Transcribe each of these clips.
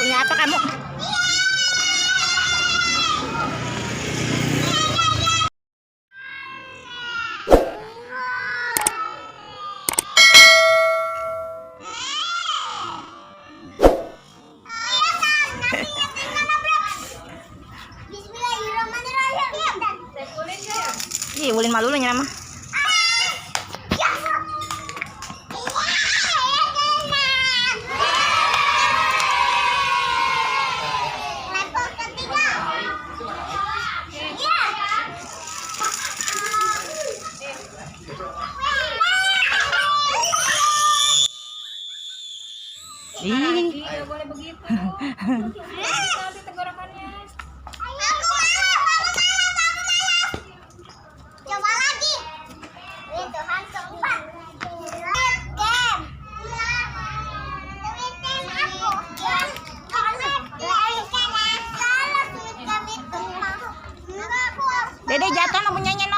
Punya apa kamu? Ih, ulin malu nya mah. Ih, nggak boleh begitu. Nanti tenggorokannya. Coba lagi. Itu hantu 4. Dede jatuh no punyanya no.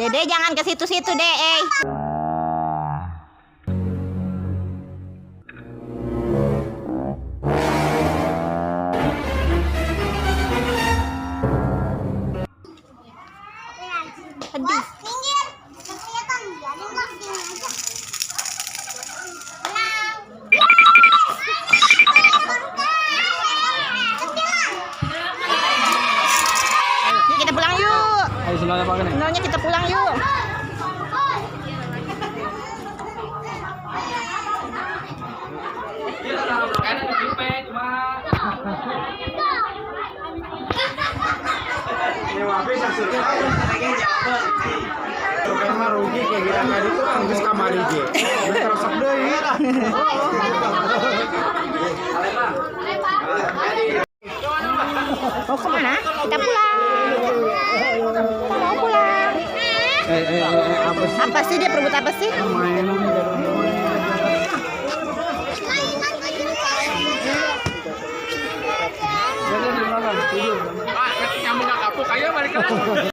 Dede jangan ke situ-situ, Dek. Aduh. Minggir. Kelihatan jadi nggak sini aja. Yuk kita pulang yuk. Ayo sendalnya pakai nih. Sendalnya kita pulang yuk. Kamar rugi kayak gitu tadi tuh anggus kamar rugi. Terusap deui. Mau kemana? Kita pulang. Mau pulang. Apa sih? Apa sih dia perebut apa sih? Main nyambung nggak kapuk ayo balik lagi.